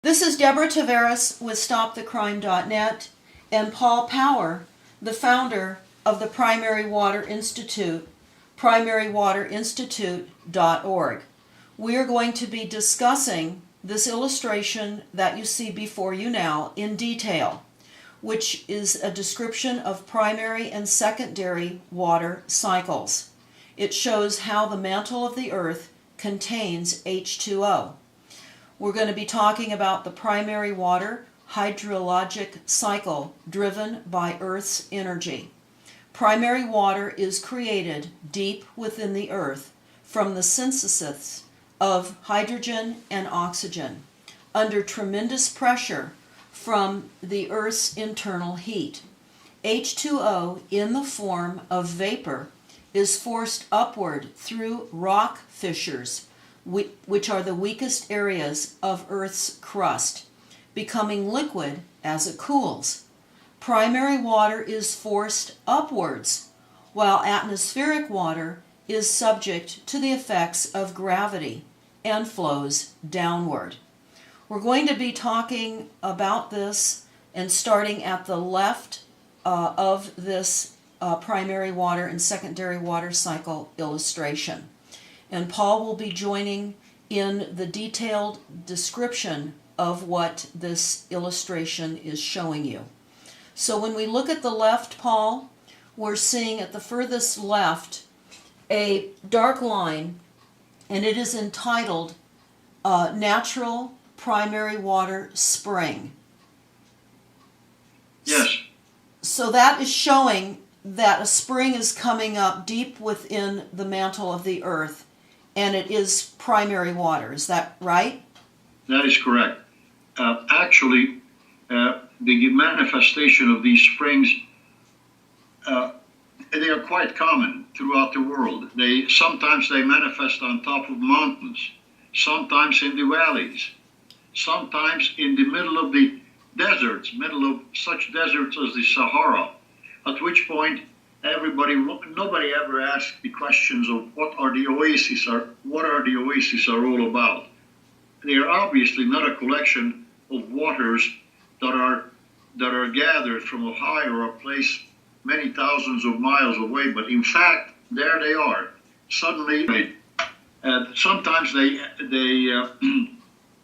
This is Deborah Taveres with StopTheCrime.net and Paul Power, the founder of the Primary Water Institute, primary.waterinstitute.org. We are going to be discussing this illustration that you see before you now in detail, which is a description of primary and secondary water cycles. It shows how the mantle of the earth contains H2O. We're going to be talking about the primary water hydrologic cycle driven by Earth's energy. Primary water is created deep within the earth from the synthesis of hydrogen and oxygen under tremendous pressure from the Earth's internal heat. H2O in the form of vapor is forced upward through rock fissures, which are the weakest areas of Earth's crust, becoming liquid as it cools. Primary water is forced upwards, while atmospheric water is subject to the effects of gravity and flows downward. We're going to be talking about this and starting at the left of this primary water and secondary water cycle illustration. And Paul will be joining in the detailed description of what this illustration is showing you. So when we look at the left, Paul, we're seeing at the furthest left a dark line, and it is entitled Natural Primary Water Spring. Yes. So that is showing that a spring is coming up deep within the mantle of the earth, and it is primary water. Is that right? That is correct. Actually, the manifestation of these springs, they are quite common throughout the world. Sometimes they manifest on top of mountains, sometimes in the valleys, sometimes in the middle of the deserts, middle of such deserts as the Sahara, at which point nobody ever asks the questions of what are the oases are all about. They are obviously not a collection of waters that are gathered from a high or a place many thousands of miles away, but in fact there they are. Suddenly, sometimes they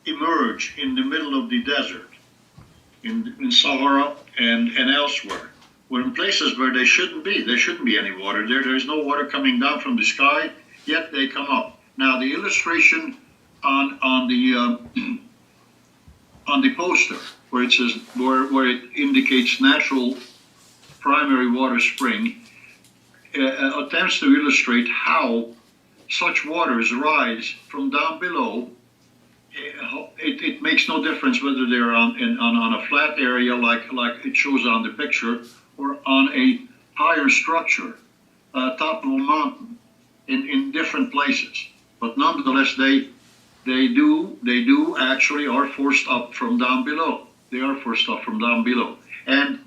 emerge in the middle of the desert, in Sahara and elsewhere. We're in places where they shouldn't be. There shouldn't be any water there. There's no water coming down from the sky, yet they come up. Now the illustration on the poster, where it says where it indicates natural primary water spring, attempts to illustrate how such waters rise from down below. It makes no difference whether they're on a flat area like it shows on the picture, or on a higher structure, top of a mountain, in different places. But nonetheless, they do actually are forced up from down below. They are forced up from down below. And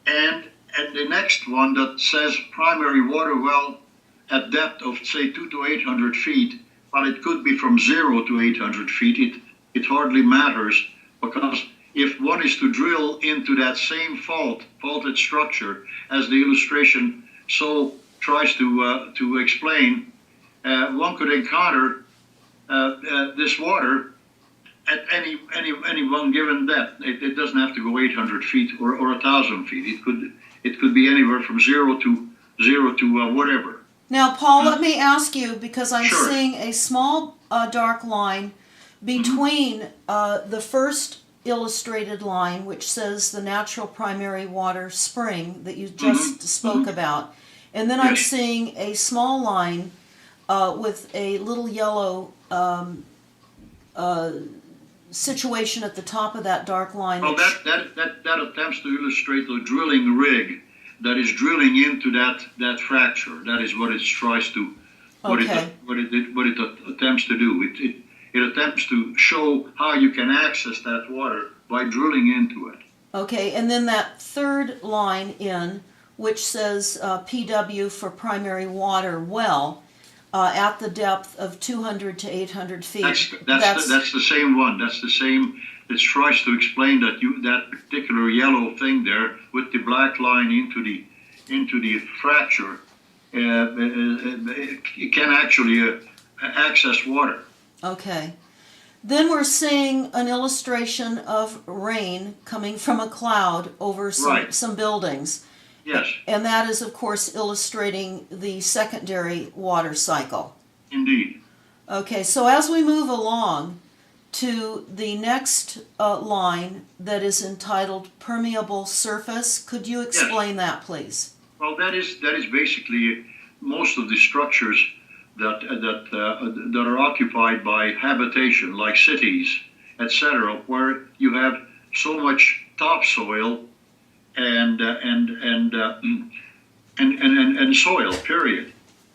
the next one that says primary water well at depth of say 200 to 800 feet, well, it could be from 0 to 800 feet. It hardly matters, because if one is to drill into that same faulted structure, as the illustration so tries to explain, one could encounter this water at any one given depth. It doesn't have to go 800 feet or 1,000 feet. It could be anywhere from zero to whatever. Now, Paul, let me ask you, because I'm Sure. seeing a small dark line between the first illustrated line, which says the natural primary water spring that you just spoke about, and then I'm Yes. seeing a small line with a little yellow situation at the top of that dark line. Well, that attempts to illustrate the drilling rig that is drilling into that fracture. That is what it tries to, what it attempts to do. It attempts to show how you can access that water by drilling into it. Okay, and then that third line in, which says PW for primary water well, at the depth of 200 to 800 feet. That's the same one. That's the that tries to explain that particular yellow thing there with the black line into the fracture. It can actually access water. Okay. Then we're seeing an illustration of rain coming from a cloud over some buildings. Yes. And that is, of course, illustrating the secondary water cycle. Indeed. Okay, so as we move along to the next line that is entitled permeable surface, could you explain that, please? Well, that is basically most of the structures that are occupied by habitation, like cities, etc., where you have so much topsoil and soil. Period.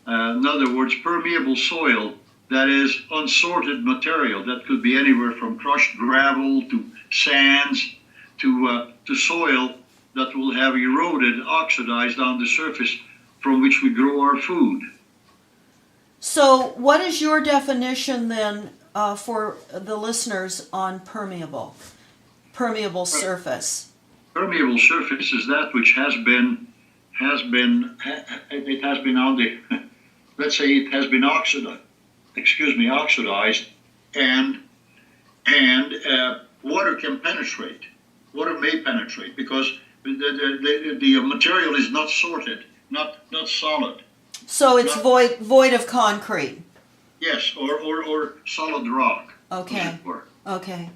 In other words, permeable soil, that is unsorted material that could be anywhere from crushed gravel to sands to soil that will have eroded, oxidized on the surface from which we grow our food. So what is your definition then for the listeners on permeable surface? Permeable surface is that which has been on the, let's say it has been oxidized, and water can penetrate. Water may penetrate because the material is not sorted, not solid. So it's void of concrete. Yes, or solid rock. Okay. Okay.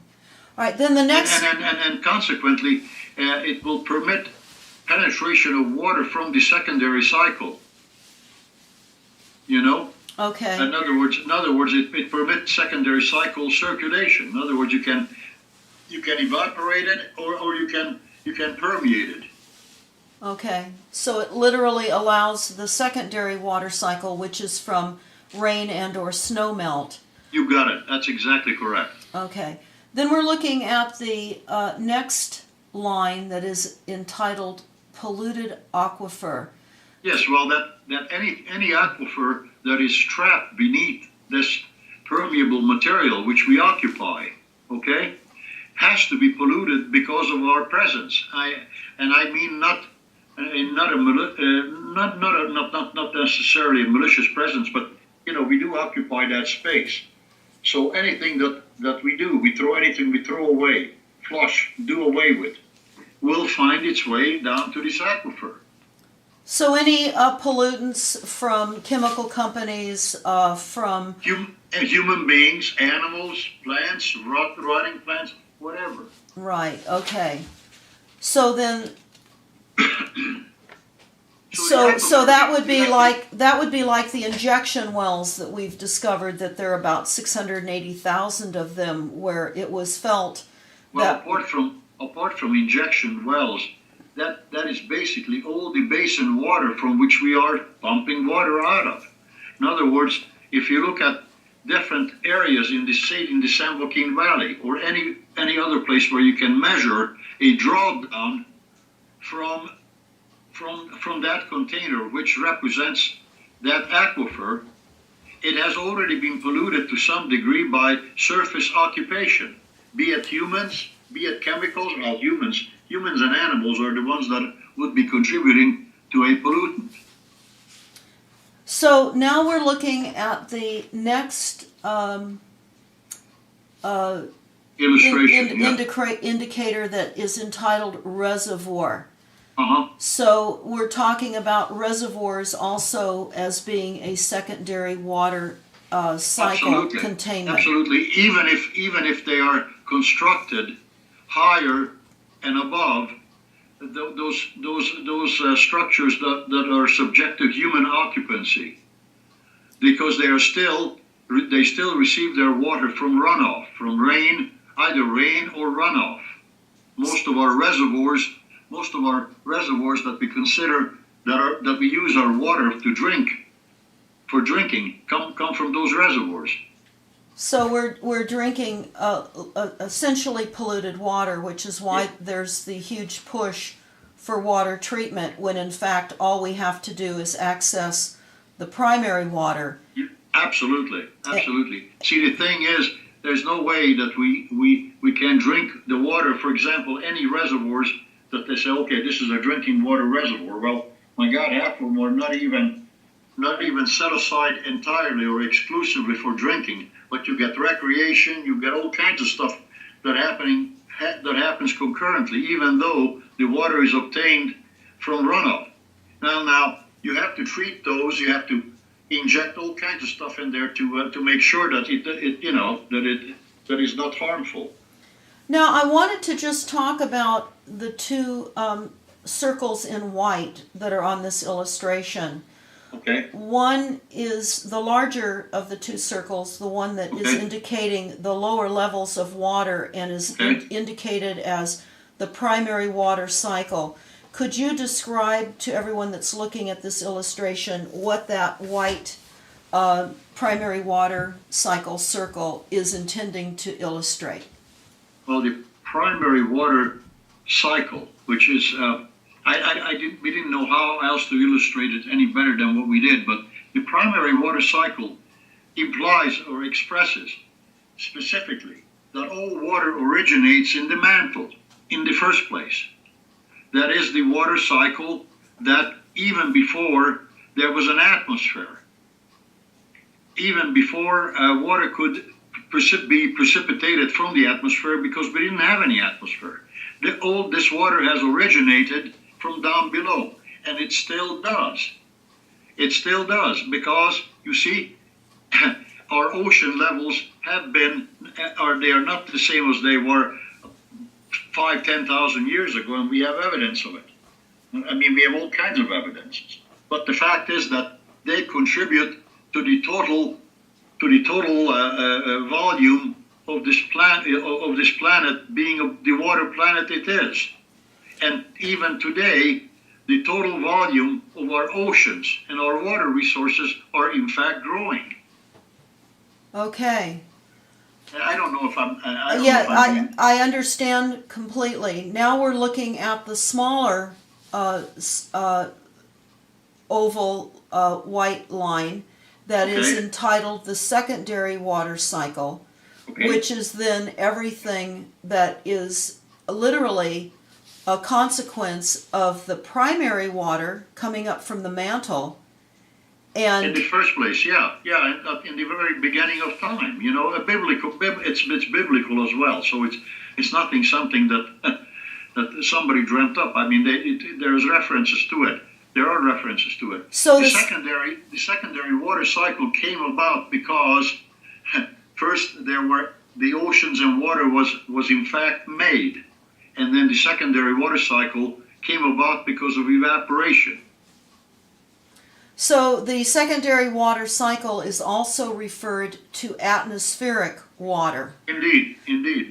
All right. Then the next. And consequently, it will permit penetration of water from the secondary cycle. You know. Okay. In other words, it permits secondary cycle circulation. In other words, you can evaporate it, or you can permeate it. Okay, so it literally allows the secondary water cycle, which is from rain and or snow melt. You got it. That's exactly correct. Okay. Then we're looking at the next line that is entitled polluted aquifer. Yes, well, that any aquifer that is trapped beneath this permeable material which we occupy, okay, has to be polluted because of our presence. I mean not necessarily a malicious presence, but we do occupy that space. So anything that we do, we throw away, flush, do away with, will find its way down to this aquifer. So any pollutants from chemical companies, from human beings, animals, plants, rotting plants, whatever. Right. Okay. So then. So that would be like the injection wells that we've discovered that there are about 680,000 of them, where it was felt that apart from injection wells, that is basically all the basin water from which we are pumping water out of. In other words, if you look at different areas in the San Joaquin Valley or any other place where you can measure a drawdown from that container, which represents that aquifer, it has already been polluted to some degree by surface occupation, be it humans, be it chemicals. Well, humans and animals are the ones that would be contributing to a pollutant. So now we're looking at the next illustration, indicator that is entitled reservoir. Uh-huh. So we're talking about reservoirs also as being a secondary water cycle containment. Absolutely. Even if they are constructed higher and above those structures that are subject to human occupancy, because they still receive their water from runoff, from rain, either rain or runoff. Most of our reservoirs that we consider that we use our water to drink, for drinking, come from those reservoirs. So we're drinking essentially polluted water, which is why there's the huge push for water treatment, when in fact all we have to do is access the primary water. Absolutely. See, the thing is there's no way that we can drink the water. For example, any reservoirs that they say, okay, this is a drinking water reservoir. Well, my God, half of them are not even set aside entirely or exclusively for drinking. But you get recreation, you get all kinds of stuff that happens concurrently, even though the water is obtained from runoff. Now you have to treat those. You have to inject all kinds of stuff in there to make sure that that is not harmful. Now, I wanted to just talk about the two circles in white that are on this illustration. Okay. One is the larger of the two circles, the one that is indicating the lower levels of water and is indicated as the primary water cycle. Could you describe to everyone that's looking at this illustration what that white primary water cycle circle is intending to illustrate? Well, the primary water cycle, which is, we didn't know how else to illustrate it any better than what we did, but the primary water cycle implies or expresses specifically that all water originates in the mantle in the first place. That is the water cycle that even before there was an atmosphere, even before water could be precipitated from the atmosphere, because we didn't have any atmosphere. All this water has originated from down below, and it still does. It still does, because you see, our ocean levels they are not the same as they were 5,000-10,000 years ago, and we have evidence of it. I mean, we have all kinds of evidences. But the fact is that they contribute to the total volume of this planet being the water planet it is. And even today, the total volume of our oceans and our water resources are in fact growing. Okay. I don't know if I understand completely. Now we're looking at the smaller oval white line that is entitled the secondary water cycle, which is then everything that is literally a consequence of the primary water coming up from the mantle. And in the first place, in the very beginning of time, it's biblical as well. So it's something that that somebody dreamt up. I mean, there's references to it. There are references to it. So the secondary water cycle came about because first the oceans and water was in fact made, and then the secondary water cycle came about because of evaporation. So the secondary water cycle is also referred to atmospheric water. Indeed,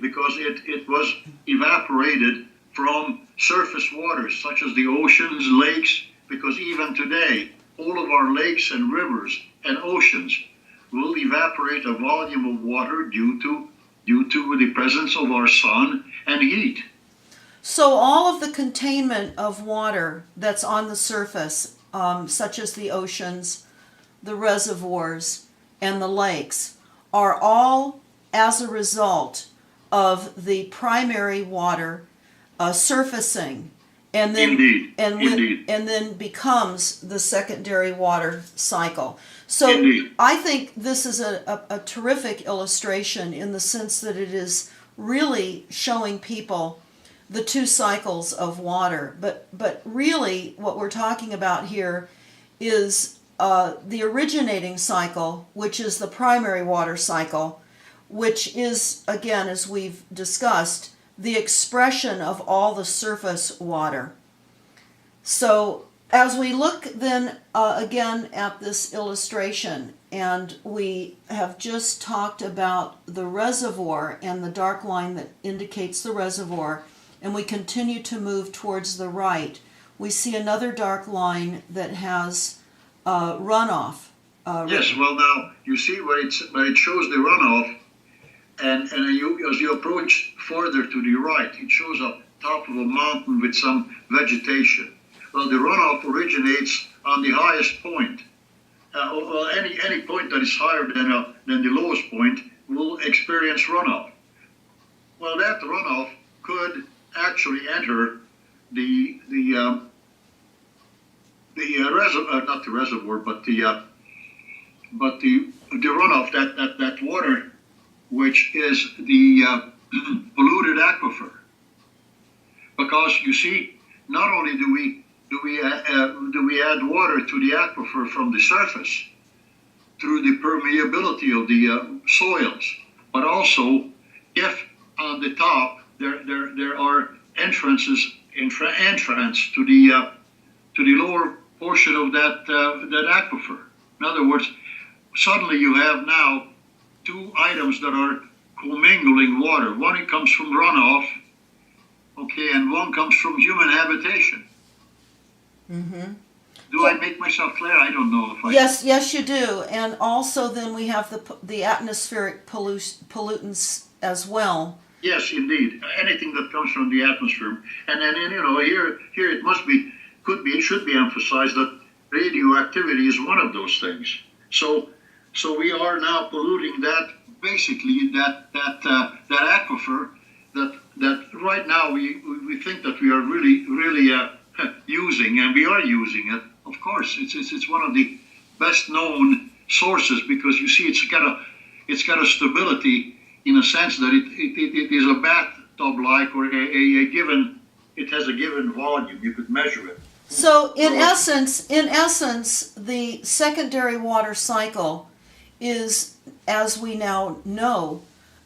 because it was evaporated from surface waters such as the oceans, lakes, because even today, all of our lakes and rivers and oceans will evaporate a volume of water due to the presence of our sun and heat. So all of the containment of water that's on the surface, such as the oceans, the reservoirs, and the lakes, are all as a result of the primary water surfacing, and then and then becomes the secondary water cycle. So I think this is a terrific illustration in the sense that it is really showing people the two cycles of water. But really what we're talking about here is the originating cycle, which is the primary water cycle, which is, again, as we've discussed, the expression of all the surface water. So as we look then again at this illustration, and we have just talked about the reservoir and the dark line that indicates the reservoir, and we continue to move towards the right, we see another dark line that has runoff. Yes, well now, you see where it shows the runoff, and as you approach further to the right, it shows up top of a mountain with some vegetation. Well, the runoff originates on the highest point. Any point that is higher than the lowest point will experience runoff. Well, that runoff could actually enter the reservoir, not the reservoir, but the runoff, that water, which is the polluted aquifer. Because you see, not only do we add water to the aquifer from the surface through the permeability of the soils, but also if on the top there are entrance to the lower portion of that aquifer. In other words, suddenly you have now two items that are commingling water. One comes from runoff, okay, and one comes from human habitation. Mm-hmm. Do I make myself clear? I don't know if I... Yes, you do. And also then we have the atmospheric pollutants as well. Yes, indeed. Anything that comes from the atmosphere. And then, here it should be emphasized that radioactivity is one of those things. So we are now polluting that, basically, that aquifer that right now we think that we are really using, and we are using it. Of course, it's one of the best known sources, because you see it's got a stability in a sense that it is a bathtub-like, or it has a given volume. You could measure it. So in essence, the secondary water cycle is, as we now know,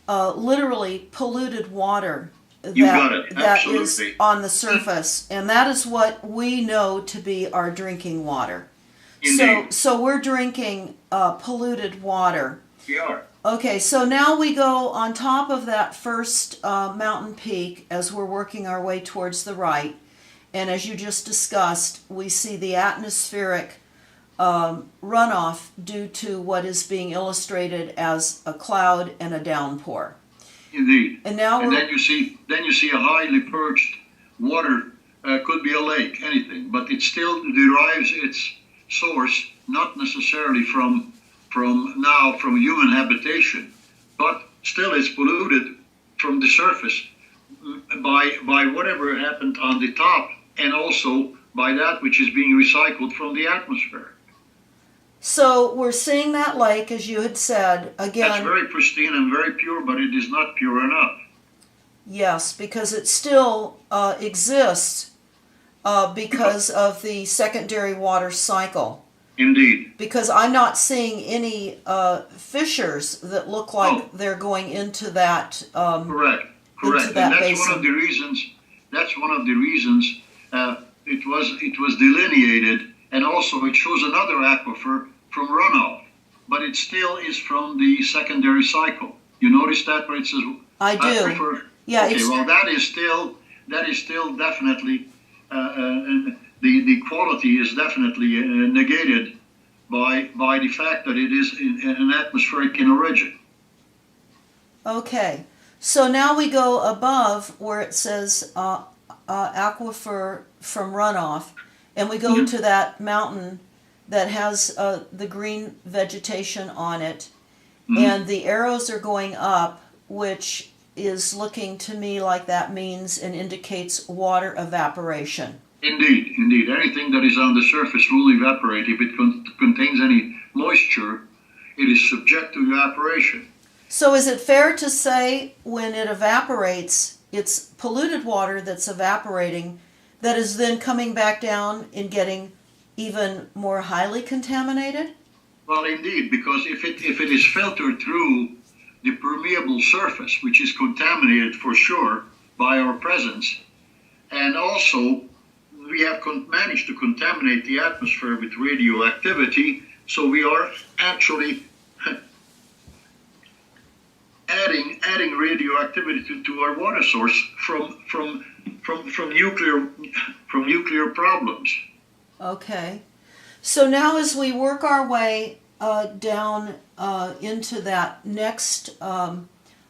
literally polluted water that is on the surface, and that is what we know to be our drinking water. Indeed. So we're drinking polluted water. We are. Okay, so now we go on top of that first mountain peak as we're working our way towards the right. And as you just discussed, we see the atmospheric runoff due to what is being illustrated as a cloud and a downpour. Indeed. And then you see a highly purged water, could be a lake, anything, but it still derives its source not necessarily from human habitation, but still it's polluted from the surface by whatever happened on the top, and also by that which is being recycled from the atmosphere. So we're seeing that lake, as you had said, again. That's very pristine and very pure, but it is not pure enough. Yes, because it still exists because of the secondary water cycle. Indeed. Because I'm not seeing any fissures that look like they're going into that. Correct. Into that and that's basin. one of the reasons. That's one of the reasons it was delineated, and also it shows another aquifer from runoff, but it still is from the secondary cycle. You notice that where it says I do. Aquifer? Yeah. Okay. Well, that is still definitely the quality is definitely negated by the fact that it is an atmospheric in origin. Okay. So now we go above where it says aquifer from runoff, and we go to that mountain that has the green vegetation on it, and the arrows are going up, which is looking to me like that means and indicates water evaporation. Indeed. Anything that is on the surface will evaporate. If it contains any moisture, it is subject to evaporation. So is it fair to say when it evaporates, it's polluted water that's evaporating that is then coming back down and getting even more highly contaminated? Well, indeed, because if it is filtered through the permeable surface, which is contaminated for sure by our presence, and also we have managed to contaminate the atmosphere with radioactivity, so we are actually adding radioactivity to our water source from nuclear problems. Okay. So now as we work our way down into that next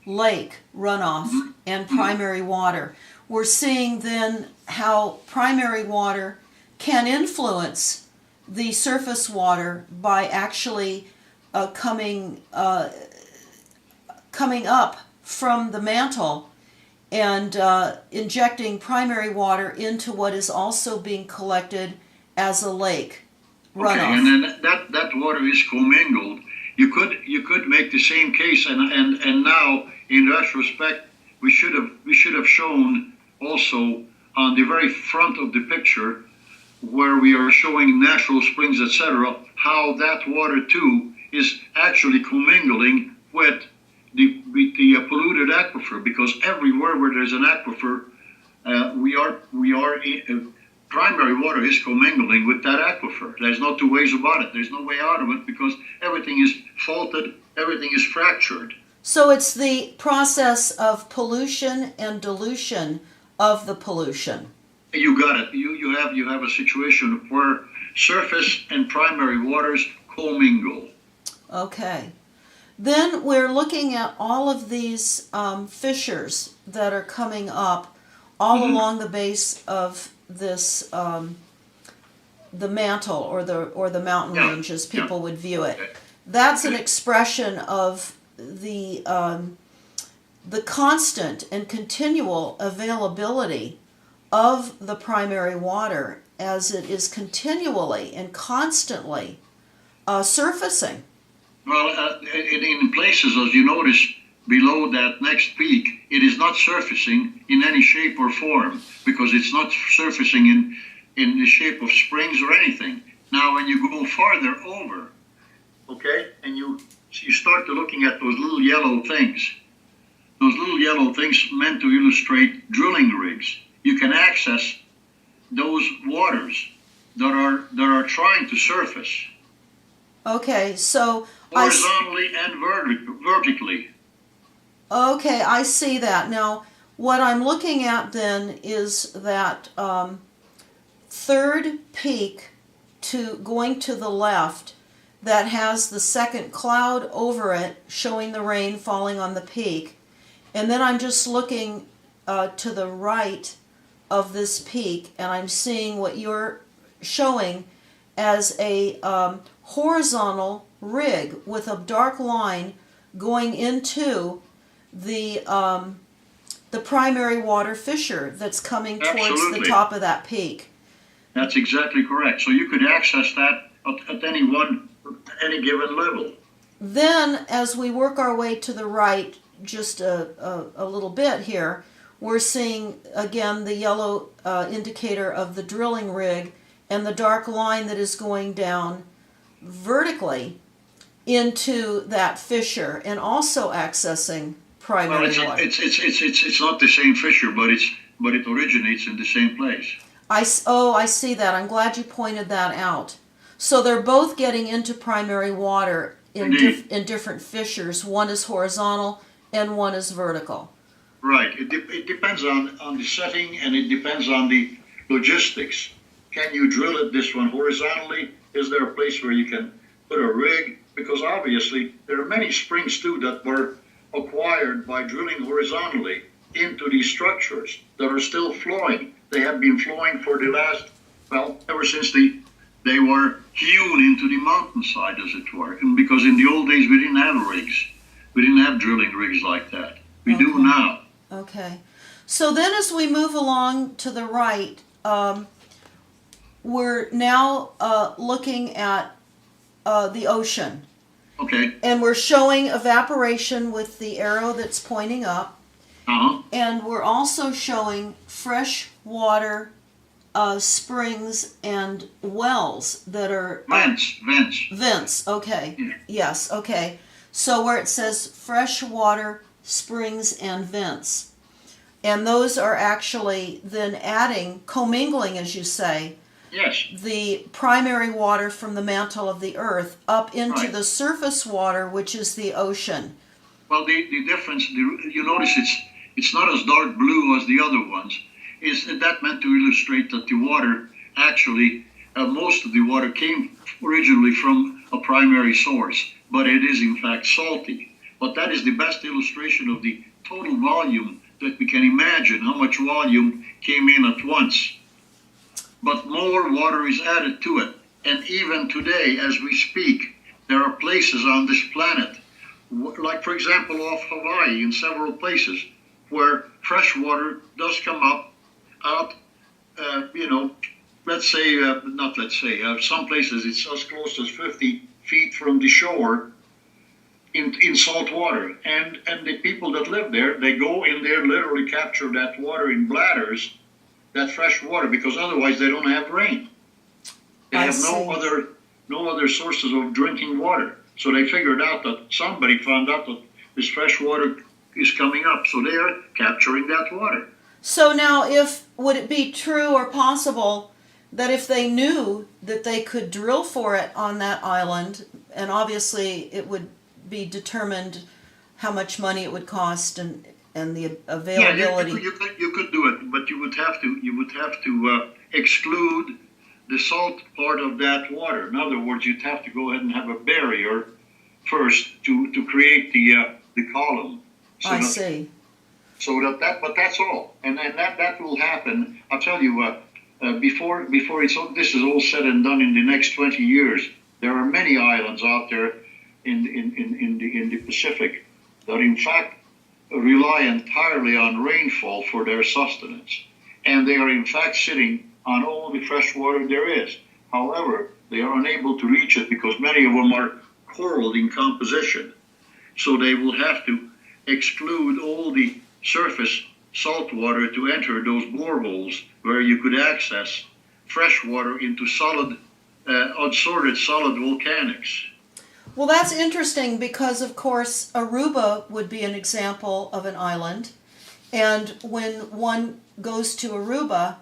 lake runoff and primary water, we're seeing then how primary water can influence the surface water by actually coming coming up from the mantle and injecting primary water into what is also being collected as a lake runoff. Okay, and then that water is commingled. You could make the same case, and now in retrospect, we should have shown also on the very front of the picture, where we are showing natural springs, etc., how that water too is actually commingling with the polluted aquifer, because everywhere where there's an aquifer, primary water is commingling with that aquifer. There's no two ways about it. There's no way out of it, because everything is faulted, everything is fractured. So it's the process of pollution and dilution of the pollution. You got it. You have a situation where surface and primary waters commingle. Okay. Then we're looking at all of these fissures that are coming up all along the base of this the mantle or the mountain range, as people would view it. Okay. That's an expression of the constant and continual availability of the primary water, as it is continually and constantly surfacing. Well, in places, as you notice, below that next peak, it is not surfacing in any shape or form, because it's not surfacing in the shape of springs or anything. Now, when you go farther over, okay, and you start to looking at those little yellow things meant to illustrate drilling rigs. You can access those waters that are trying to surface. Okay, so horizontally and vertically. Okay, I see that. Now, what I'm looking at then is that third peak going to the left that has the second cloud over it showing the rain falling on the peak. And then I'm just looking to the right of this peak, and I'm seeing what you're showing as a horizontal rig with a dark line going into the primary water fissure that's coming towards the top of that peak. That's exactly correct. So you could access that at any given level. Then, as we work our way to the right, just a little bit here, we're seeing again the yellow indicator of the drilling rig and the dark line that is going down vertically into that fissure and also accessing primary water. It's not the same fissure, but it originates in the same place. I see that. I'm glad you pointed that out. So they're both getting into primary water in different fissures. One is horizontal and one is vertical. Right. It depends on the setting, and it depends on the logistics. Can you drill it this one horizontally? Is there a place where you can put a rig? Because obviously there are many springs too that were acquired by drilling horizontally into these structures that are still flowing. They have been flowing for the last, ever since they were hewn into the mountainside, as it were. And because in the old days we didn't have rigs. We didn't have drilling rigs like that. We do now. Okay. So then as we move along to the right, we're now looking at the ocean. Okay. And we're showing evaporation with the arrow that's pointing up. Uh-huh. And we're also showing fresh water springs and wells that are... Vents, okay. Yeah. Yes, okay. So where it says fresh water springs and vents. And those are actually then commingling, as you say, yes, the primary water from the mantle of the earth up into the surface water, which is the ocean. Well, the difference, you notice it's not as dark blue as the other ones. Is that meant to illustrate that the water actually, most of the water came originally from a primary source, but it is in fact salty. But that is the best illustration of the total volume that we can imagine, how much volume came in at once. But more water is added to it. And even today, as we speak, there are places on this planet like for example off Hawaii in several places where fresh water does come up out, let's say, not let's say, some places it's as close as 50 feet from the shore in salt water. And the people that live there, they go in there, literally capture that water in bladders, that fresh water, because otherwise they don't have rain. They have no other sources of drinking water. So they figured out that somebody found out that this fresh water is coming up. So they are capturing that water. So now, would it be true or possible that if they knew that they could drill for it on that island, and obviously it would be determined how much money it would cost and the availability? Yeah, you could do it, but you would have to exclude the salt part of that water. In other words, you'd have to go ahead and have a barrier first to create the column. I see. So but that's all, and that will happen. I'll tell you, before this is all said and done in the next 20 years, there are many islands out there in the Pacific that in fact rely entirely on rainfall for their sustenance, and they are in fact sitting on all the fresh water there is. However, they are unable to reach it because many of them are coral in composition, so they will have to exclude all the surface salt water to enter those boreholes where you could access fresh water into solid, unsorted solid volcanics. Well, that's interesting because, of course, Aruba would be an example of an island. And when one goes to Aruba,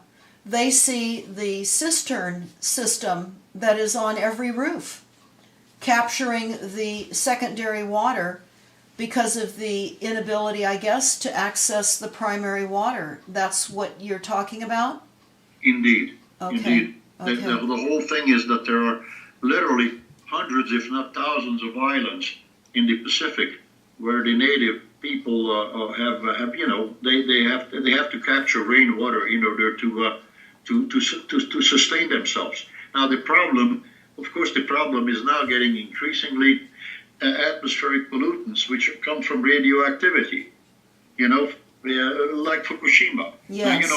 they see the cistern system that is on every roof, capturing the secondary water because of the inability, I guess, to access the primary water. That's what you're talking about? Indeed. Okay. Indeed. Okay. The whole thing is that there are literally hundreds, if not thousands, of islands in the Pacific where the native people have they have to capture rainwater in order to sustain themselves. Now the problem is now getting increasingly atmospheric pollutants which come from radioactivity. Like Fukushima. Yes.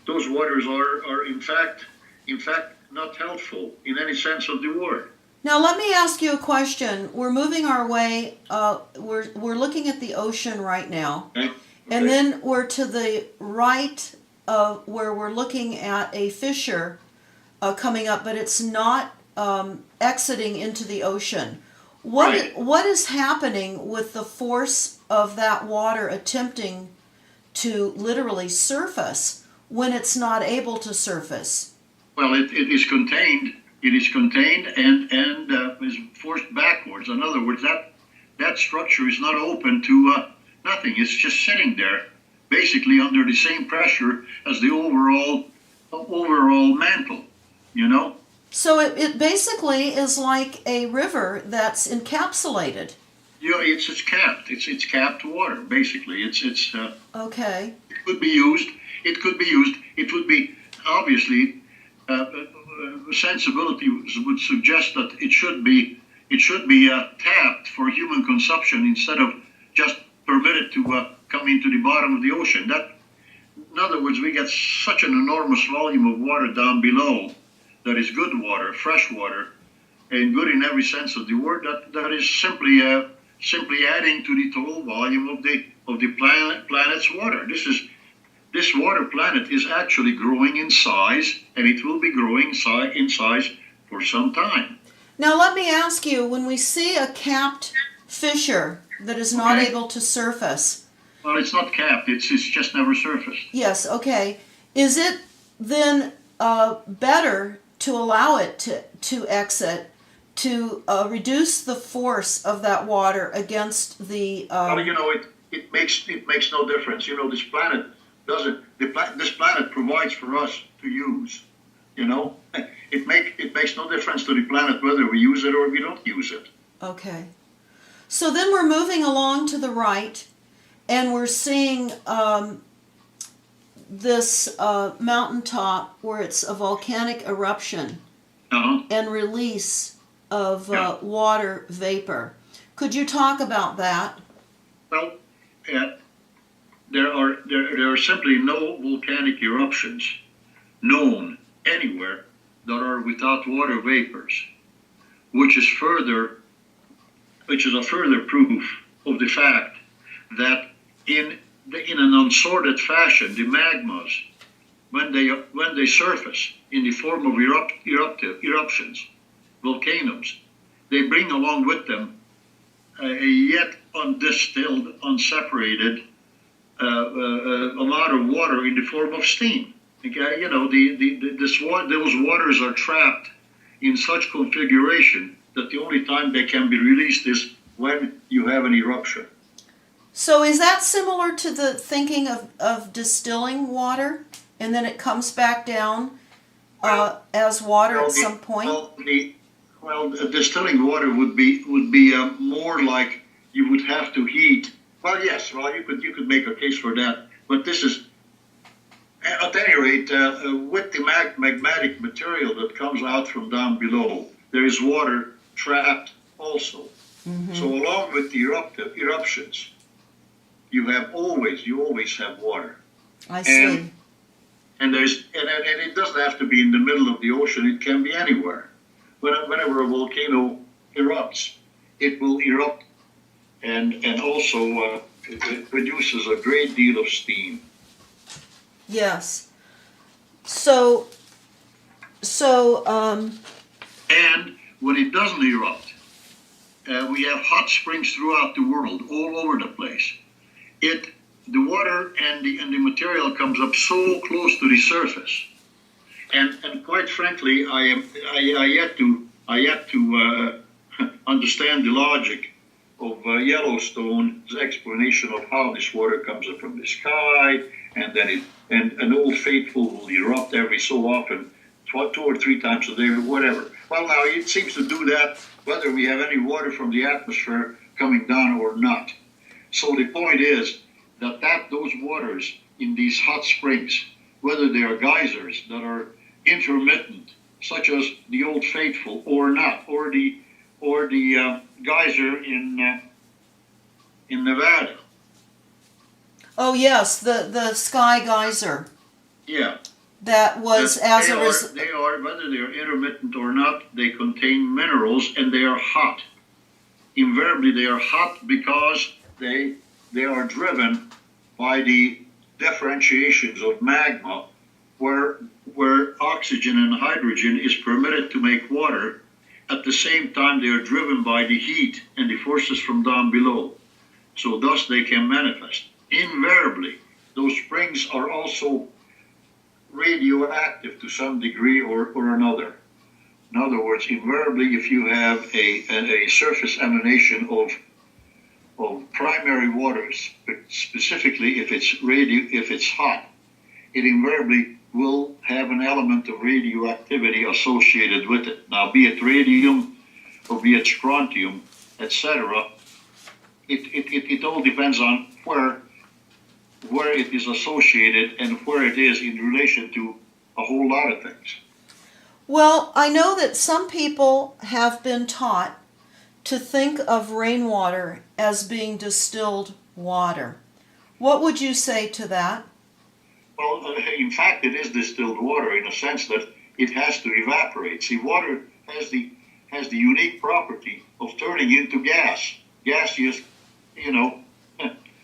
Those waters are in fact not helpful in any sense of the word. Now let me ask you a question. We're moving our way. We're looking at the ocean right now, Okay. And then we're to the right of where we're looking at a fissure coming up, but it's not exiting into the ocean. What is happening with the force of that water attempting to literally surface when it's not able to surface? Well, it is contained. It is contained and is forced backwards. In other words, that structure is not open to nothing. It's just sitting there, basically under the same pressure as the overall mantle. So it basically is like a river that's encapsulated. Yeah, it's capped. It's capped water, basically. It's Okay. It could be used. It could be used. It would be obviously. Sensibility would suggest that it should be tapped for human consumption instead of just permitted to come into the bottom of the ocean. In other words, we get such an enormous volume of water down below that is good water, fresh water, and good in every sense of the word. That is simply adding to the total volume of the planet's water. This water planet is actually growing in size, and it will be growing in size for some time. Now let me ask you, when we see a capped fissure that is not able to surface... Well, it's not capped, it's just never surfaced. Yes, okay. Is it then better to allow it to exit, to reduce the force of that water against the... Well, it makes no difference. This planet... This planet provides for us to use. It makes no difference to the planet whether we use it or we don't use it. Okay. So then we're moving along to the right, and we're seeing this mountaintop where it's a volcanic eruption and release of Yeah. water vapor. Could you talk about that? Well, there are simply no volcanic eruptions known anywhere that are without water vapors, which is a further proof of the fact that in an unsorted fashion, the magmas, when they surface in the form of eruptions, volcanoes, they bring along with them a yet undistilled, unseparated amount of water in the form of steam. Okay, those waters are trapped in such configuration that the only time they can be released is when you have an eruption. So is that similar to the thinking of distilling water and then it comes back down as water at some point? Distilling water would be more like you would have to heat. Well, yes, you could make a case for that, but this is at any rate with the magmatic material that comes out from down below, there is water trapped also. Mm-hmm. So along with the eruptions, you always have water. I see. And it doesn't have to be in the middle of the ocean. It can be anywhere. Whenever a volcano erupts, it will erupt, and also it produces a great deal of steam. Yes. So. And when it doesn't erupt, we have hot springs throughout the world, all over the place. The water and the material comes up so close to the surface, and quite frankly, I yet to understand the logic of Yellowstone's explanation of how this water comes up from the sky, and then an Old Faithful will erupt every so often, 2 or 3 times a day, or whatever. Well, now it seems to do that whether we have any water from the atmosphere coming down or not. So the point is that those waters in these hot springs, whether they are geysers that are intermittent, such as the Old Faithful, or not, or the geyser in Nevada. Oh yes, the Sky Geyser. Yeah. That was as a result. They are, whether they are intermittent or not, they contain minerals and they are hot. Invariably, they are hot because they are driven by the differentiations of magma, where oxygen and hydrogen is permitted to make water. At the same time, they are driven by the heat and the forces from down below. So thus they can manifest. Invariably, those springs are also radioactive to some degree or another. In other words, invariably, if you have a surface emanation of primary waters, specifically if it's hot, it invariably will have an element of radioactivity associated with it. Now, be it radium or be it strontium, etc., it all depends on where it is associated and where it is in relation to a whole lot of things. Well, I know that some people have been taught to think of rainwater as being distilled water. What would you say to that? Well, in fact, it is distilled water in a sense that it has to evaporate. See, water has the unique property of turning into gaseous,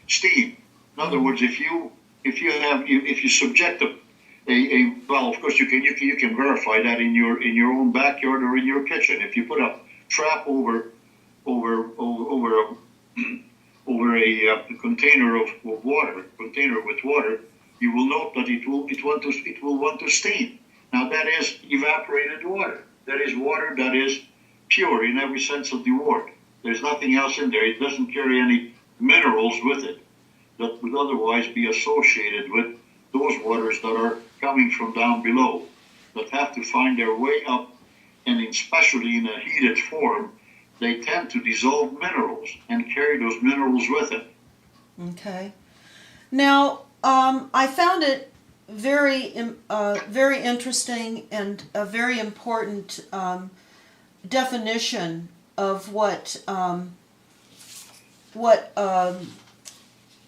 steam. In other words, if you subject well, of course you can verify that in your own backyard or in your kitchen. If you put a trap over a container of water, container with water, you will note that it will want to steam. Now that is evaporated water. That is water that is pure in every sense of the word. There's nothing else in there. It doesn't carry any minerals with it that would otherwise be associated with those waters that are coming from down below, that have to find their way up, and especially in a heated form, they tend to dissolve minerals and carry those minerals with it. Okay. Now, I found it very interesting and a very important definition of what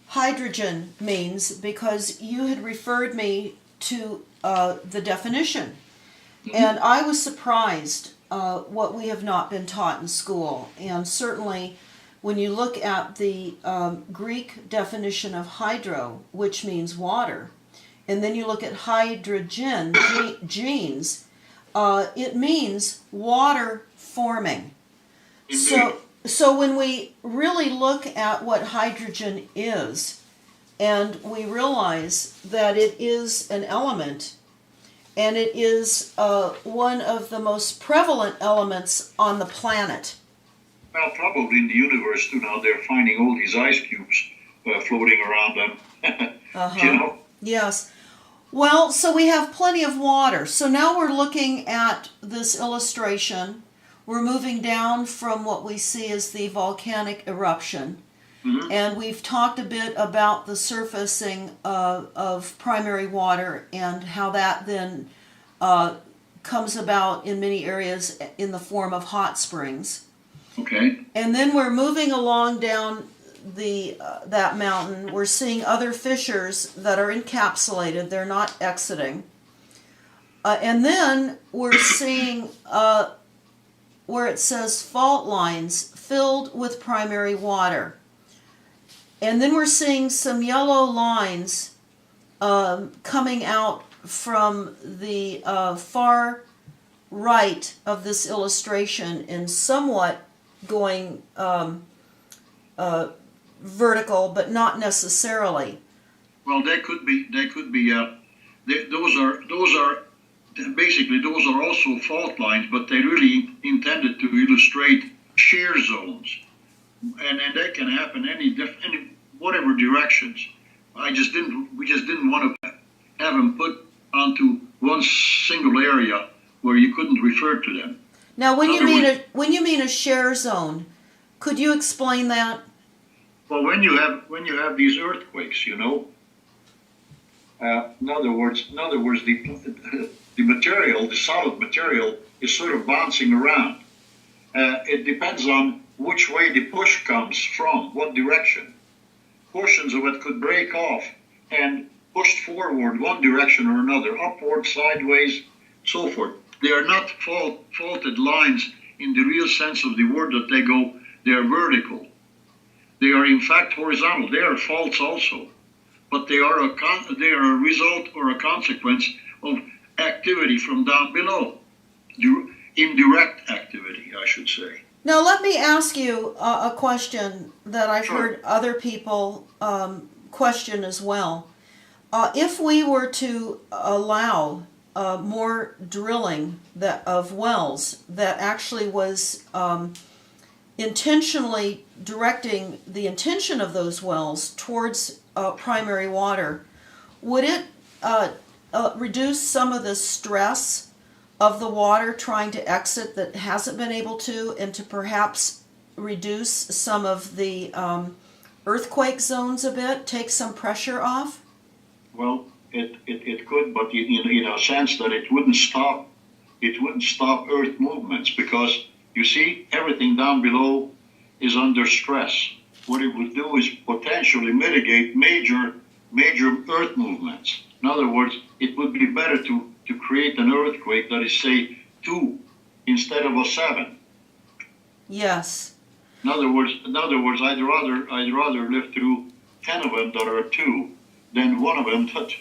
hydrogen means, because you had referred me to the definition. And I was surprised what we have not been taught in school. And certainly when you look at the Greek definition of hydro, which means water, and then you look at hydrogen, genes, it means water forming. So when we really look at what hydrogen is, and we realize that it is an element, and it is one of the most prevalent elements on the planet. Well, probably in the universe too. Now they're finding all these ice cubes floating around them. You know? Yes. Well, so we have plenty of water. So now we're looking at this illustration. We're moving down from what we see as the volcanic eruption. Mm-hmm. And we've talked a bit about the surfacing of primary water and how that then comes about in many areas in the form of hot springs. Okay. And then we're moving along down that mountain. We're seeing other fissures that are encapsulated. They're not exiting. And then we're seeing where it says fault lines filled with primary water. And then we're seeing some yellow lines coming out from the far right of this illustration and somewhat going vertical, but not necessarily. Well, they could be. Those are basically those are also fault lines, but they really intended to illustrate shear zones, and that can happen any whatever directions. We just didn't want to have them put onto one single area where you couldn't refer to them. Now, when you mean a shear zone, could you explain that? Well, when you have these earthquakes, you know. In other words, the material, the solid material, is sort of bouncing around. It depends on which way the push comes from, what direction. Portions of it could break off and pushed forward one direction or another, upward, sideways, so forth. They are not faulted lines in the real sense of the word that they are vertical. They are in fact horizontal. They are faults also, but they are a result or a consequence of activity from down below, indirect activity, I should say. Now let me ask you a question that I've heard other people question as well. If we were to allow more drilling of wells that actually was intentionally directing the intention of those wells towards primary water, would it reduce some of the stress of the water trying to exit that hasn't been able to, and to perhaps reduce some of the earthquake zones a bit, take some pressure off? Well, it could, but in a sense that it wouldn't stop Earth movements, because you see everything down below is under stress. What it would do is potentially mitigate major Earth movements. In other words, it would be better to create an earthquake that is, say, 2 instead of a 7. Yes. In other words, I'd rather live through 10 of them that are 2 than one of them that,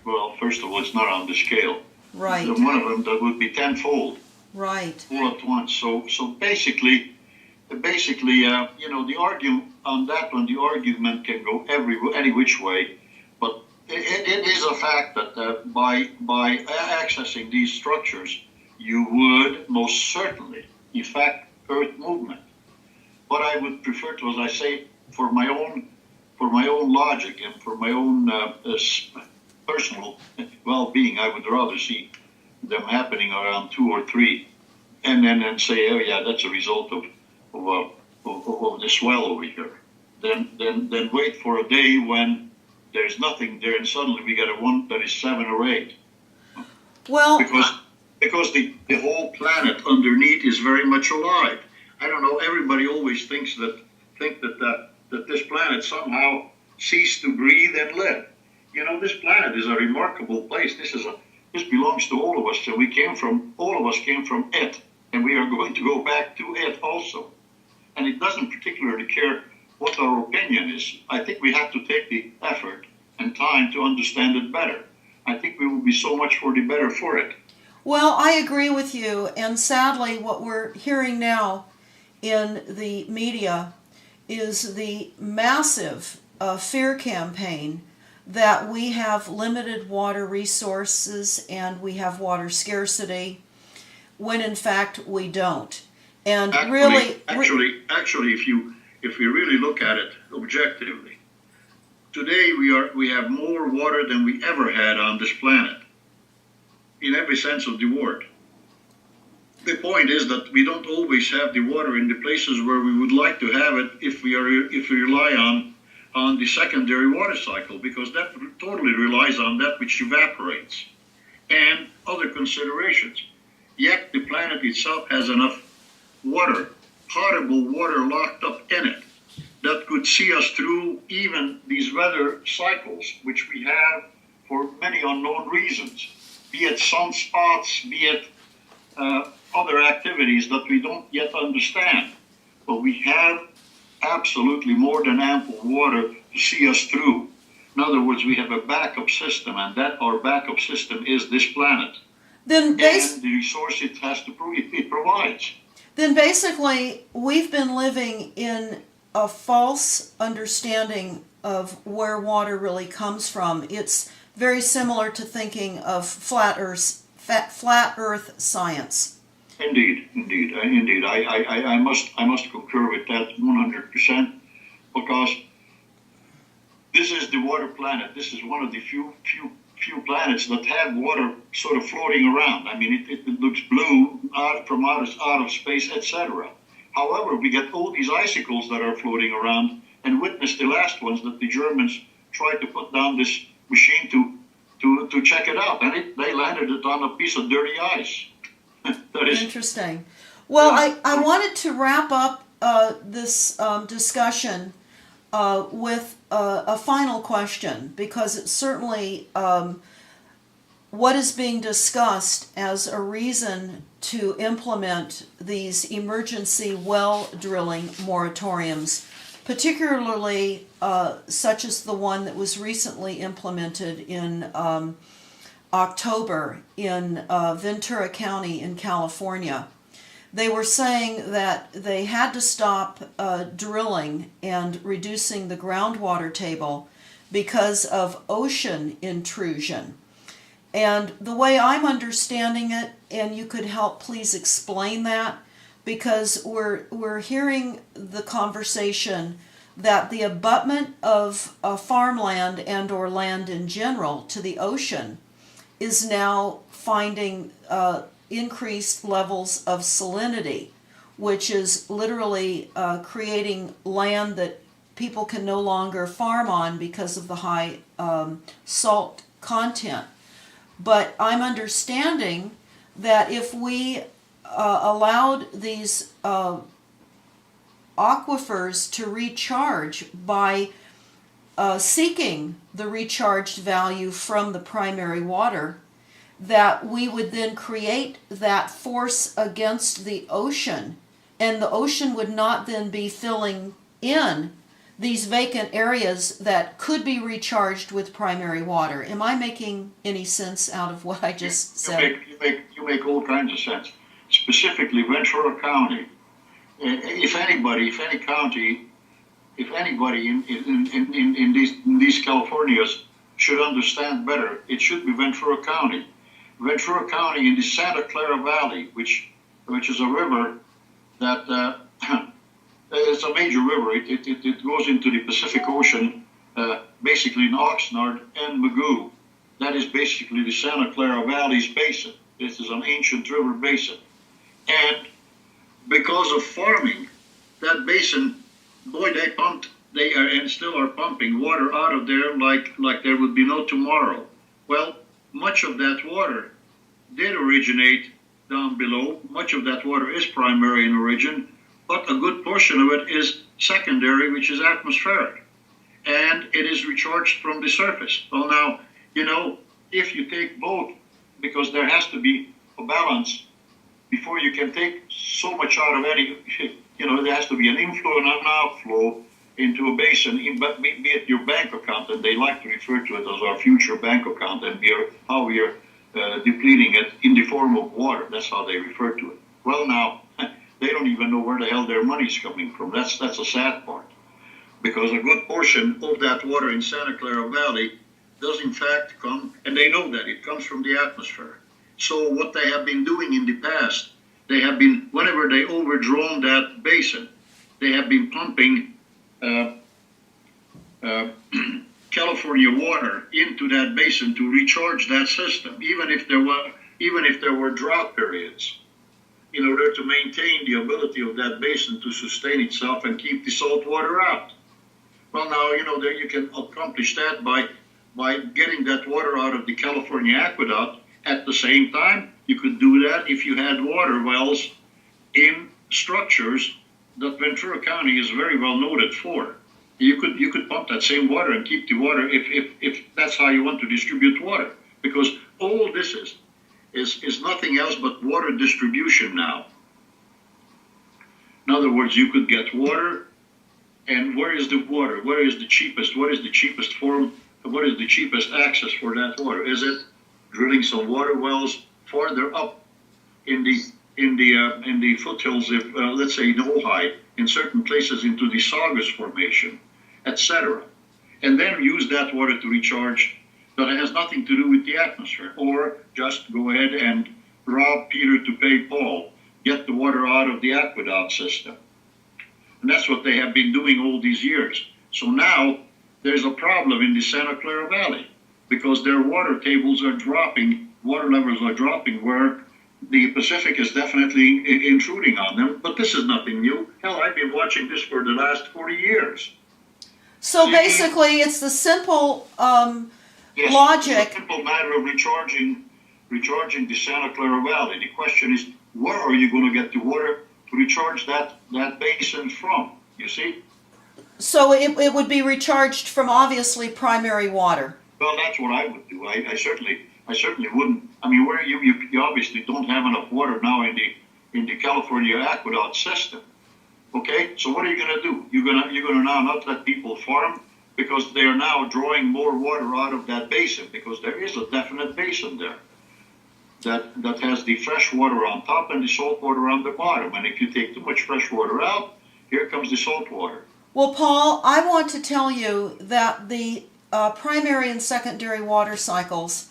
well, first of all, it's not on the scale. Right. Than one of them that would be tenfold. Right. All at once. So basically, the argument on that one, the argument can go any which way, but it is a fact that by accessing these structures, you would most certainly effect Earth movement. But I would prefer to, as I say, for my own logic and for my own personal well-being, I would rather see them happening around 2 or 3, and then say, oh yeah, that's a result of this well over here. Then wait for a day when there's nothing there, and suddenly we get a one that is 7 or 8. Well, because because the whole planet underneath is very much alive. I don't know. Everybody always that this planet somehow ceased to breathe and live. You know, this planet is a remarkable place. This belongs to all of us. So all of us came from it, and we are going to go back to it also. And it doesn't particularly care what our opinion is. I think we have to take the effort and time to understand it better. I think we will be so much for the better for it. Well, I agree with you, and sadly what we're hearing now in the media is the massive fear campaign that we have limited water resources and we have water scarcity, when in fact we don't. And actually, if we really look at it objectively, today we have more water than we ever had on this planet, in every sense of the word. The point is that we don't always have the water in the places where we would like to have it if we rely on the secondary water cycle, because that totally relies on that which evaporates and other considerations. Yet the planet itself has enough water, potable water, locked up in it that could see us through even these weather cycles, which we have for many unknown reasons, be it sunspots, be it other activities that we don't yet understand. But we have absolutely more than ample water to see us through. In other words, we have a backup system, and that our backup system is this planet. And the resource it provides. Then basically, we've been living in a false understanding of where water really comes from. It's very similar to thinking of flat Earth science. Indeed. I must concur with that 100%, because this is the water planet. This is one of the few planets that have water sort of floating around. I mean, it looks blue from out of space, etc. However, we get all these icicles that are floating around, and witness the last ones that the Germans tried to put down this machine to check it out, and they landed it on a piece of dirty ice. That is interesting. Well, I wanted to wrap up this discussion with a final question, because it's certainly what is being discussed as a reason to implement these emergency well drilling moratoriums, particularly such as the one that was recently implemented in October in Ventura County in California. They were saying that they had to stop drilling and reducing the groundwater table because of ocean intrusion. And the way I'm understanding it, and you could help please explain that, because we're hearing the conversation that the abutment of farmland and or land in general to the ocean is now finding increased levels of salinity, which is literally creating land that people can no longer farm on because of the high salt content. But I'm understanding that if we allowed these aquifers to recharge by seeking the recharged value from the primary water, that we would then create that force against the ocean, and the ocean would not then be filling in these vacant areas that could be recharged with primary water. Am I making any sense out of what I just said? You make all kinds of sense. Specifically, Ventura County. If anybody in these Californias should understand better, it should be Ventura County. Ventura County in the Santa Clara Valley, which is a river that it's a major river. It goes into the Pacific Ocean, basically in Oxnard and Mugu. That is basically the Santa Clara Valley's basin. This is an ancient river basin. And because of farming, that basin, boy, they are and still are pumping water out of there like there would be no tomorrow. Well, much of that water did originate down below. Much of that water is primary in origin, but a good portion of it is secondary, which is atmospheric. And it is recharged from the surface. Well, now, if you take both, because there has to be a balance before you can take so much out of any, there has to be an inflow and an outflow into a basin, be it your bank account, and they like to refer to it as our future bank account, and how we are depleting it in the form of water. That's how they refer to it. Well, now, they don't even know where the hell their money's coming from. That's a sad part. Because a good portion of that water in Santa Clara Valley does in fact come, and they know that, it comes from the atmosphere. So what they have been doing in the past, they have been, whenever they overdrawn that basin, they have been pumping California water into that basin to recharge that system, even if there were drought periods, in order to maintain the ability of that basin to sustain itself and keep the salt water out. Well, now, you can accomplish that by getting that water out of the California aqueduct. At the same time, you could do that if you had water wells in structures that Ventura County is very well noted for. You could pump that same water and keep the water if that's how you want to distribute water. Because all this is nothing else but water distribution now. In other words, you could get water. And where is the water? Where is the cheapest? What is the cheapest form? What is the cheapest access for that water? Is it drilling some water wells farther up in the foothills of, let's say, in Ojai, in certain places into the Saugus Formation, etc., and then use that water to recharge? But it has nothing to do with the atmosphere. Or just go ahead and rob Peter to pay Paul. Get the water out of the aqueduct system. And that's what they have been doing all these years. So now there's a problem in the Santa Clara Valley because their water tables are dropping, water levels are dropping, where the Pacific is definitely intruding on them. But this is nothing new. Hell, I've been watching this for the last 40 years. So basically, it's the simple yes, logic. It's a simple matter of recharging the Santa Clara Valley. The question is, where are you going to get the water to recharge that basin from, you see? So it would be recharged from obviously primary water. Well, that's what I would do. I certainly wouldn't. I mean, where you obviously don't have enough water now in the California aqueduct system. Okay, so what are you going to do? You're gonna now not let people farm because they are now drawing more water out of that basin, because there is a definite basin there that has the fresh water on top and the salt water on the bottom. And if you take too much fresh water out, here comes the salt water. Well, Paul, I want to tell you that the primary and secondary water cycles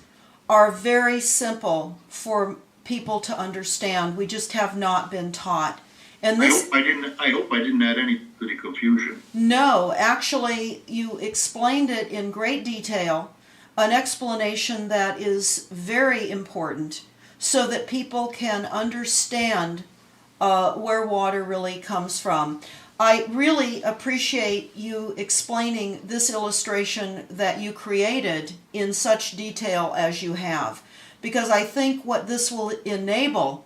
are very simple for people to understand. We just have not been taught. And this, I hope I didn't add any to the confusion. No, actually, you explained it in great detail. An explanation that is very important so that people can understand where water really comes from. I really appreciate you explaining this illustration that you created in such detail as you have, because I think what this will enable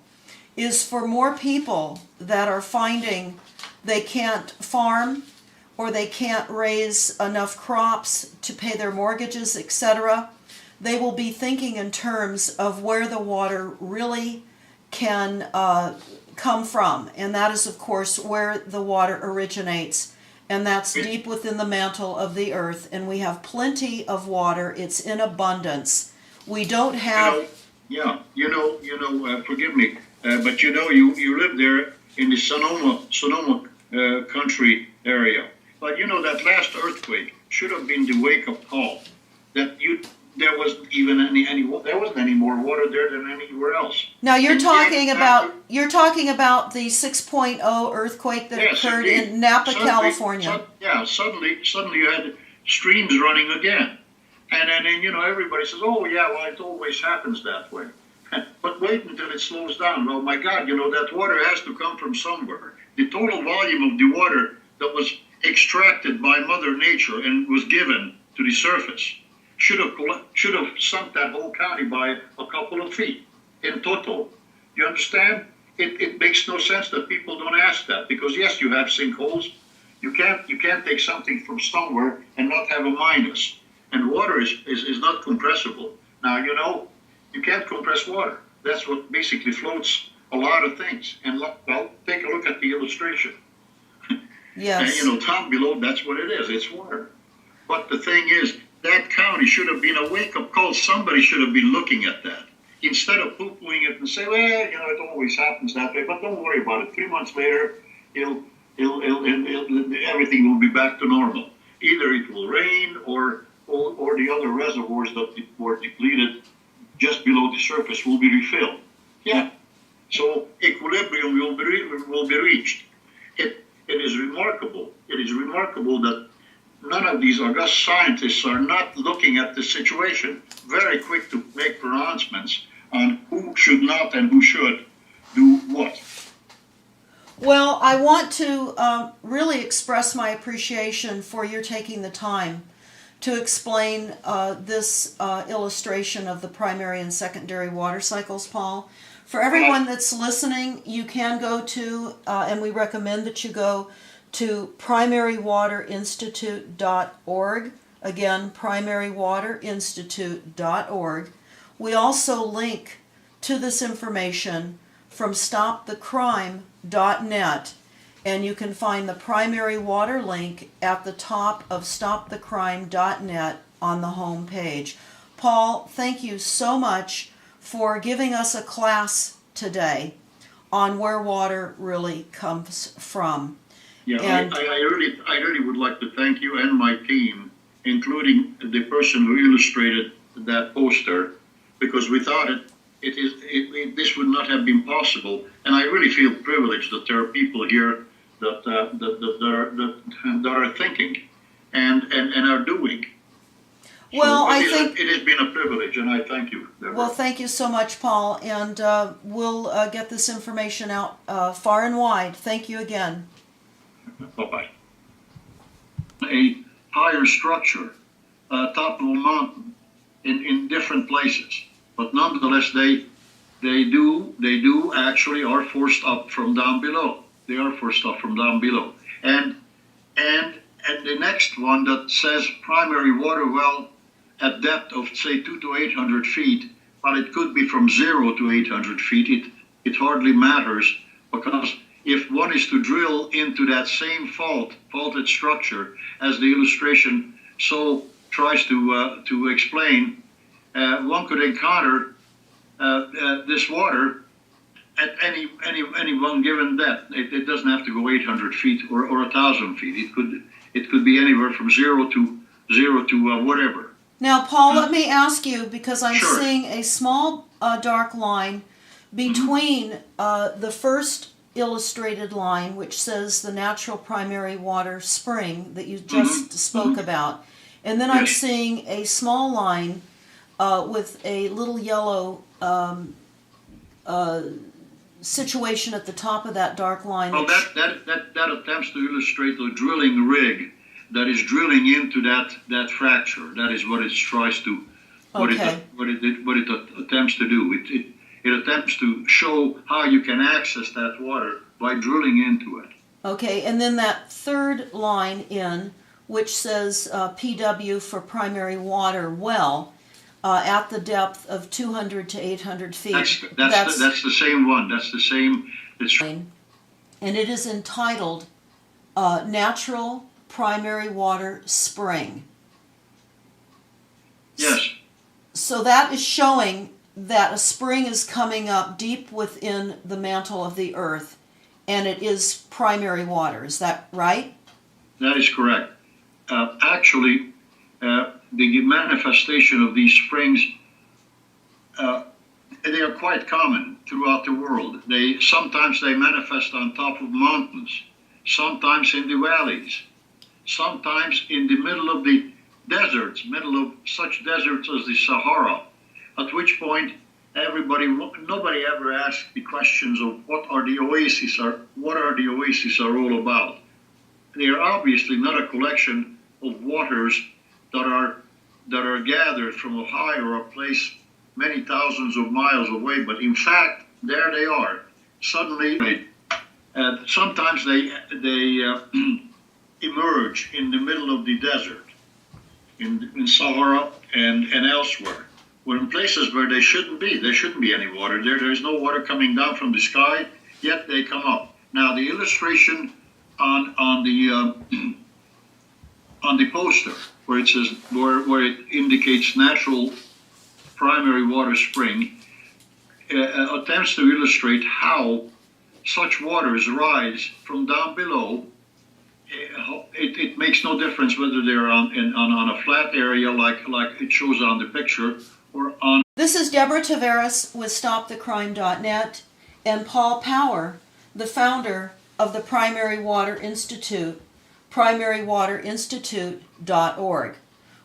is for more people that are finding they can't farm or they can't raise enough crops to pay their mortgages, etc., they will be thinking in terms of where the water really can come from. And that is, of course, where the water originates. And that's deep within the mantle of the earth. And we have plenty of water. It's in abundance. We don't have... Forgive me, but you live there in the Sonoma country area. But that last earthquake should have been the wake-up call that there wasn't even there wasn't any more water there than anywhere else. Now you're talking about the 6.0 earthquake that occurred in Napa, California. Suddenly you had streams running again, and then everybody says, "Oh yeah, well it always happens that way." But wait until it slows down. Oh my God, that water has to come from somewhere. The total volume of the water that was extracted by Mother Nature and was given to the surface should have sunk that whole county by a couple of feet. in total. You understand? It makes no sense that people don't ask that, because yes, you have sinkholes. You can't take something from somewhere and not have a minus. And water is not compressible. Now, you can't compress water. That's what basically floats a lot of things. And well, take a look at the illustration. Yes. And down below, that's what it is. It's water. But the thing is, that county should have been a wake-up call. Somebody should have been looking at that. Instead of poo-pooing it and say, well, it always happens that way, but don't worry about it. 3 months later, everything will be back to normal. Either it will rain or the other reservoirs that were depleted just below the surface will be refilled. Yeah. So equilibrium will be reached. It is remarkable. It is remarkable that none of these august scientists are not looking at the situation, very quick to make pronouncements on who should not and who should do what. Well, I want to really express my appreciation for your taking the time to explain this illustration of the primary and secondary water cycles, Paul. For everyone that's listening, you can go to, and we recommend that you go to primarywaterinstitute.org. Again, primarywaterinstitute.org. We also link to this information from stopthecrime.net, and you can find the primary water link at the top of stopthecrime.net on the home page. Paul, thank you so much for giving us a class today on where water really comes from. Yeah, and I really would like to thank you and my team, including the person who illustrated that poster, because without this would not have been possible. And I really feel privileged that there are people here that are thinking and are doing. Well, so I think it has been a privilege, and I thank you, Deborah. Well, thank you so much, Paul, and we'll get this information out far and wide. Thank you again. Bye-bye. A higher structure, top of a mountain, in different places, but nonetheless, they do actually are forced up from down below. They are forced up from down below, and the next one that says primary water well at depth of say 200 to 800 feet, but it could be from 0 to 800 feet. It hardly matters, because if one is to drill into that same faulted structure, as the illustration so tries to explain, one could encounter this water at any one given depth. It doesn't have to go 800 feet or 1,000 feet. It could be anywhere from zero to whatever. Now, Paul, let me ask you, because I'm Sure. seeing a small dark line between the first illustrated line, which says the natural primary water spring that you just spoke about, and then I'm Yes. seeing a small line with a little yellow situation at the top of that dark line. Well, that attempts to illustrate the drilling rig that is drilling into that fracture. That is what it tries to, what it attempts to do. It attempts to show how you can access that water by drilling into it. Okay, and then that third line in, which says PW for primary water well, at the depth of 200 to 800 feet. That's the same one. That's the same. And it is entitled Natural Primary Water Spring. Yes. So that is showing that a spring is coming up deep within the mantle of the earth, and it is primary water. Is that right? That is correct. Actually, the manifestation of these springs, they are quite common throughout the world. Sometimes they manifest on top of mountains, sometimes in the valleys, sometimes in the middle of the deserts, middle of such deserts as the Sahara, at which point nobody ever asks the questions of what are the oases are all about. They are obviously not a collection of waters that are gathered from a high or a place many thousands of miles away, but in fact, there they are. Suddenly, sometimes they emerge in the middle of the desert, in Sahara and elsewhere. We're in places where they shouldn't be. There shouldn't be any water there. There's no water coming down from the sky, yet they come up. Now, the illustration on the poster, where it says where it indicates natural primary water spring, attempts to illustrate how such waters rise from down below. It makes no difference whether they're on a flat area like it shows on the picture or on. This is Deborah Taveres with StopTheCrime.net and Paul Power, the founder of the Primary Water Institute, primary.waterinstitute.org.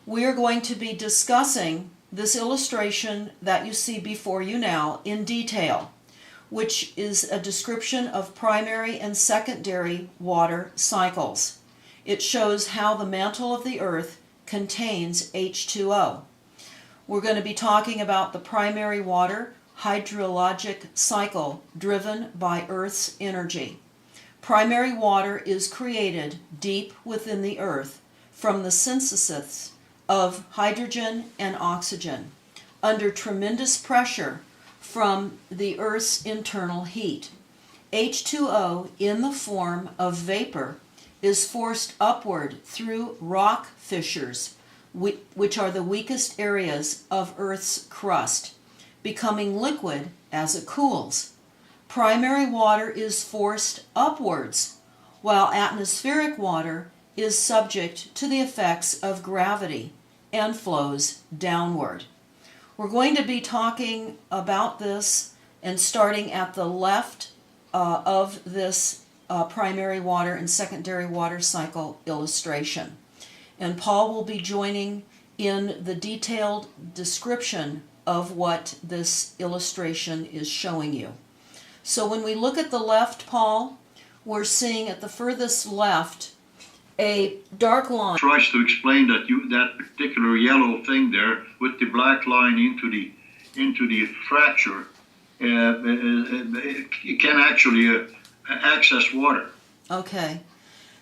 We are going to be discussing this illustration that you see before you now in detail, which is a description of primary and secondary water cycles. It shows how the mantle of the earth contains H2O. We're going to be talking about the primary water hydrologic cycle driven by Earth's energy. Primary water is created deep within the earth from the synthesis of hydrogen and oxygen under tremendous pressure from the Earth's internal heat. H2O in the form of vapor is forced upward through rock fissures, which are the weakest areas of Earth's crust, becoming liquid as it cools. Primary water is forced upwards, while atmospheric water is subject to the effects of gravity and flows downward. We're going to be talking about this and starting at the left of this primary water and secondary water cycle illustration. And Paul will be joining in the detailed description of what this illustration is showing you. So when we look at the left, Paul, we're seeing at the furthest left a dark line. Tries to explain that that particular yellow thing there with the black line into the fracture, it can actually access water. Okay.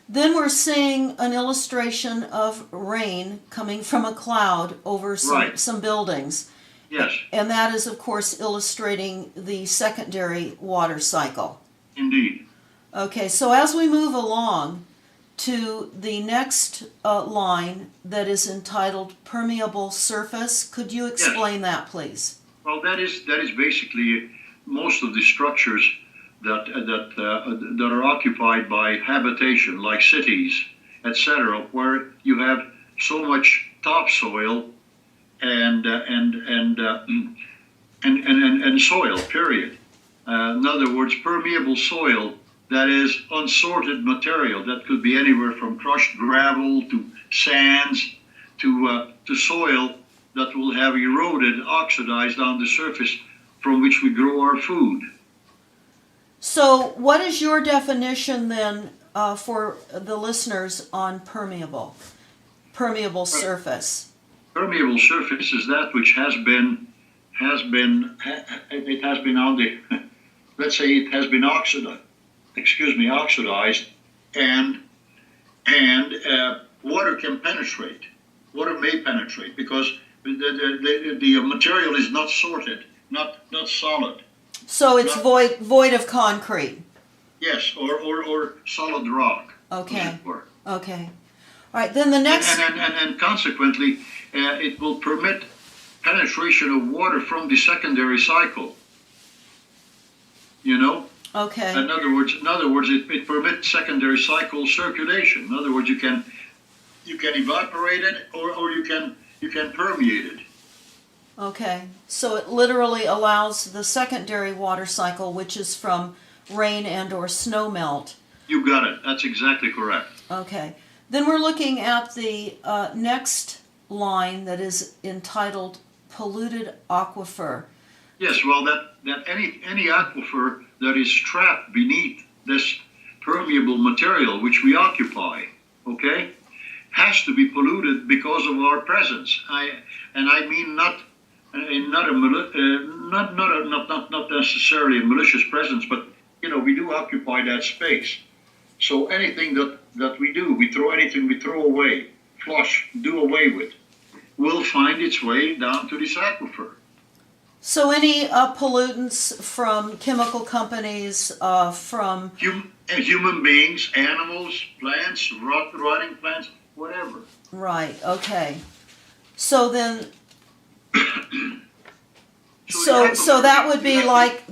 Then we're seeing an illustration of rain coming from a cloud over some buildings. Yes. And that is, of course, illustrating the secondary water cycle. Indeed. Okay, so as we move along to the next line that is entitled permeable surface, could you explain that, please? Well, that is basically most of the structures that are occupied by habitation, like cities, etc., where you have so much topsoil and soil. Period. In other words, permeable soil. That is unsorted material. That could be anywhere from crushed gravel to sands to soil that will have eroded, oxidized on the surface from which we grow our food. So what is your definition then for the listeners on permeable surface? Permeable surface is that which has been on the, let's say it has been oxidized, and water can penetrate. Water may penetrate because the material is not sorted, not solid. So it's void of concrete. Yes, or solid rock. Okay. Okay. All right. Then the next. And consequently, it will permit penetration of water from the secondary cycle. You know. Okay. In other words, it permits secondary cycle circulation. In other words, you can evaporate it, or you can permeate it. Okay, so it literally allows the secondary water cycle, which is from rain and or snow melt. You got it. That's exactly correct. Okay. Then we're looking at the next line that is entitled polluted aquifer. Yes, well, that any aquifer that is trapped beneath this permeable material which we occupy, okay, has to be polluted because of our presence. I mean not and not necessarily a malicious presence, but we do occupy that space. So anything that we do, we throw away, flush, do away with, will find its way down to this aquifer. So any pollutants from chemical companies, from Human beings, animals, plants, rotting plants, whatever. right, okay. So then, So so that would be like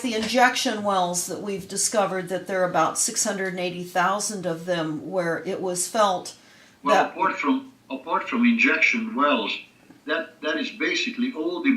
the injection wells that we've discovered that there are about 680,000 of them, where it was felt well, that apart from injection wells, that is basically all the